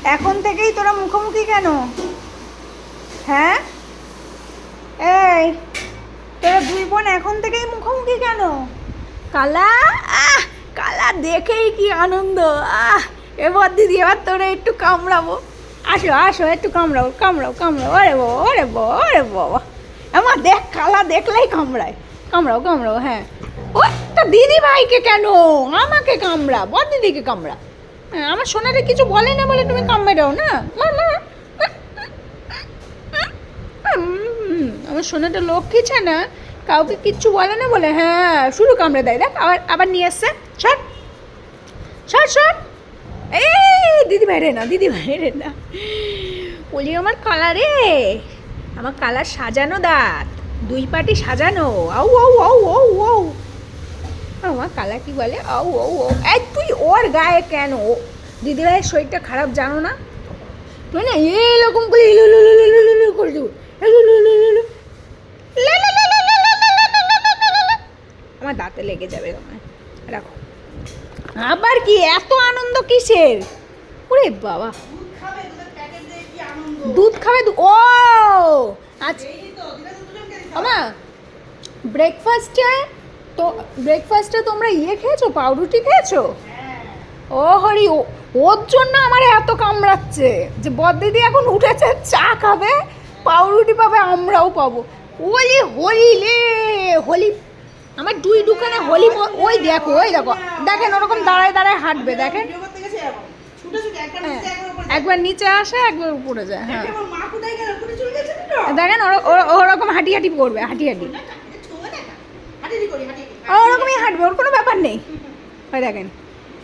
এখন থেকেই তোরা মুখোমুখি কেন? হ্যাঁ এই তোরা দুই বোন এখন থেকেই মুখোমুখি কেন? কালা কালা দেখেই কি আনন্দ। এবার দিদি এবার তোরা একটু কামড়াবো। আসো আসো একটু কামড়াও কামড়াও কামড়াও। আরে বাবা আরে বাবা আরে বাবা আমার দেখ কালা দেখলেই কামড়ায়। কামড়াও কামড়াও। হ্যাঁ ও তো দিদি ভাইকে কেন আমাকে কামড়া বড় দিদিকে কামড়া। হ্যাঁ আমার সোনাটা কিছু বলে না বলে তুমি কামড়াও না। আমার সোনাটা লক্ষ্মী না কাউকে কিচ্ছু বলে না বলে হ্যাঁ শুরু কামড়ে দেয়। দেখ আবার আবার নিয়ে এসছে। সর সর সর। এই দিদি বাইরে না দিদি বাইরে না। বলি আমার কালারে আমার কালার সাজানো দাঁত দুই পাটি সাজানো। আউ আউ আউ আউ আউ আমার কালা কি বলে আউ আউ আউ। এই তুই ওর গায়ে কেন? দিদি ভাইয়ের শরীরটা খারাপ জানো না? তুই না এরকম করে করে দেবো। আমার দাঁতে লেগে যাবে তোমার। রাখো। আবার কি এত আনন্দ কিসের? ওরে বাবা দুধ খাবে ও আচ্ছা আমা ব্রেকফাস্টে তোমরা খেয়েছো পাউরুটি খেয়েছো? ও হরি ওর জন্য আমার এত কামড়াচ্ছে যে বড়দিদি এখন উঠেছে চা খাবে পাউরুটি পাবে আমরাও পাবো। ওলি হোলি লে হোলি আমার দুই দোকানে হোলি। ওই দেখো দেখেন ওরকম দাঁড়ায় দাঁড়ায় হাঁটবে দেখেন। একবার নিচে আসে একবার উপরে যায়। হ্যাঁ দেখেন ওরকম হাঁটি হাঁটি করবে হাঁটি হাঁটি ওরকমই হাঁটবে ওর কোনো ব্যাপার নেই। ওই দেখেন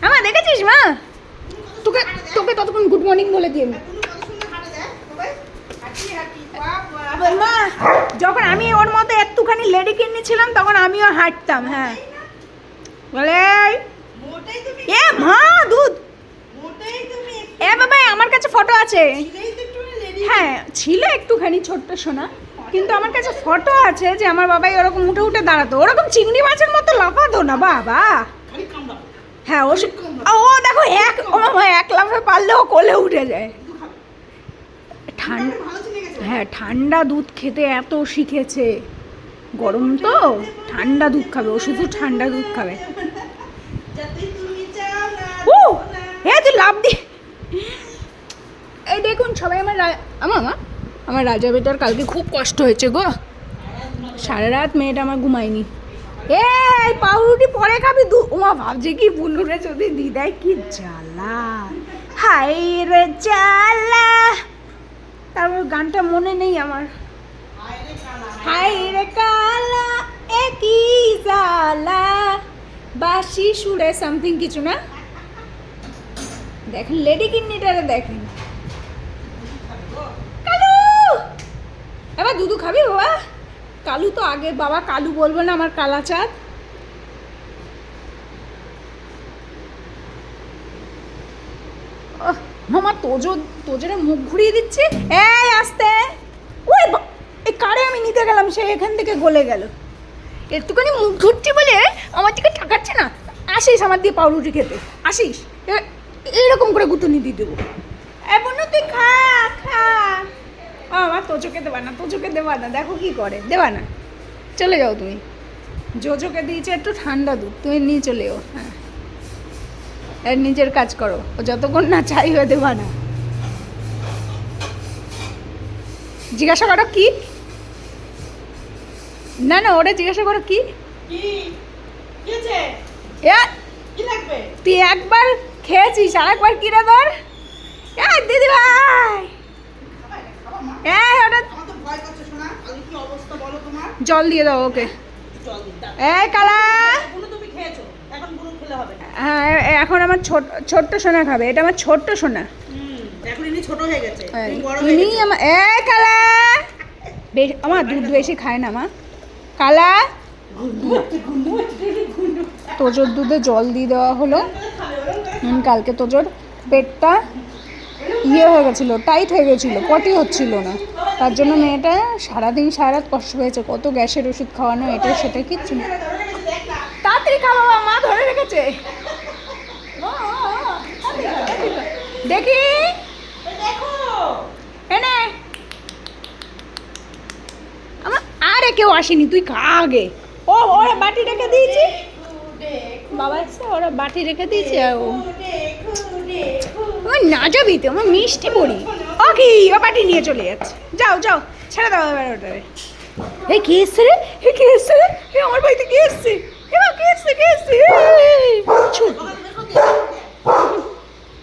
আমার দেখেছিস মা তোকে তোকে ততক্ষণ গুড মর্নিং বলে দিয়ে মা যখন আমি ওর মতো একটুখানি লেডি কিনেছিলাম তখন আমিও হাঁটতাম। হ্যাঁ বলে এ মা দুধ এ বাবা আমার কাছে ফটো আছে। হ্যাঁ ছিল একটুখানি ছোট্ট সোনা কিন্তু আমার কাছে ফটো আছে যে আমার বাবাই ওরকম উঠে উঠে দাঁড়াতো ওরকম চিংড়ি মাছের মতো লাফাতো না বাবা। হ্যাঁ ও দেখো এক লাফে পারলেও কোলে উঠে যায়। হ্যাঁ ঠান্ডা দুধ খেতে এত শিখেছে। গরম তো ঠান্ডা দুধ খাবে ও শুধু ঠান্ডা দুধ খাবে। তুই লাভ দি। এই দেখুন সবাই আমার রাজা বেটার কালকে খুব কষ্ট হয়েছে গো। সারা রাত মেয়েটা আমার ঘুমায়নি। এই পাউরুটি পরে খাবি ওমা ভাবছে কি বুলুরে যদি দিদাই কি জ্বালা হাই রে জ্বালা। তারপর গানটা মনে নেই আমার। হাই রে কালা একই জ্বালা বাসি সুরে সামথিং কিছু না। দেখেন লেডি কিডনিটারে দেখেন। কালু এবার দুধু খাবি বাবা? কালু তো আগে বাবা কালু বলবো না আমার কালা চাঁদ। মামা তোজরে মুখ ঘুরিয়ে দিচ্ছে। এই আসতে ওই এই কারে আমি নিতে গেলাম সে এখান থেকে গলে গেল। একটুখানি মুখ ধুচ্ছি বলে আমার দিকে ঠাকাচ্ছে না। আসিস আমার দিয়ে পাউরুটি খেতে আসিস এইরকম করে গুতুনি দিয়ে দেবো। এমন তুই খা খা। আমার তোজোকে দেবা না দেখো কি করে দেবা না। চলে যাও তুমি। জোজোকে দিয়েছে একটু ঠান্ডা দুধ তুমি নিয়ে চলে যাও। হ্যাঁ এর নিজের কাজ করো ও যতক্ষণ না চাইবে দেবা না। জিজ্ঞাসা করো কি না না ওরা জিজ্ঞাসা করো কি তুই একবার খেয়েছিস আর একবার কিনে ধর। দিদি ভাই জল দিয়ে দাও ওকে। এই কালা হ্যাঁ এখন আমার ছোট্ট সোনা খাবে। এটা আমার ছোট্ট সোনা। কালা আমার দুধ বেশি খায় না মা। কালা তোজোর দুধে জল দিয়ে দেওয়া হলো। কালকে তোজোর পেটটা হয়ে গেছিলো টাইট হয়ে গেছিলো পটি হচ্ছিল না তার জন্য মেয়েটা সারাদিন সারা রাত কষ্ট হয়েছে। কত গ্যাসের ওষুধ খাওয়ানো এটা সেটা কিচ্ছু না। তাড়াতাড়ি খাওয়া মা ধরে রেখেছে দেখি এনে আমার আরে কেউ আসেনি, তুই খা আগে। ও ওরা বাটি রেখে দিয়েছি, বাবা এসে ওরা বাটি রেখে দিয়েছে। আর ও আমার না যাবি তো, আমার মিষ্টি পড়ি। ও কি ও বাটি নিয়ে চলে যাচ্ছে, যাও যাও ছেড়ে দাও এবার ওটারে। এই কে এসছে রে, এ কে এসছে রে, এ আমার বাড়িতে কে এসছে, এ মা কে এসছে, কে এসছে, ছুট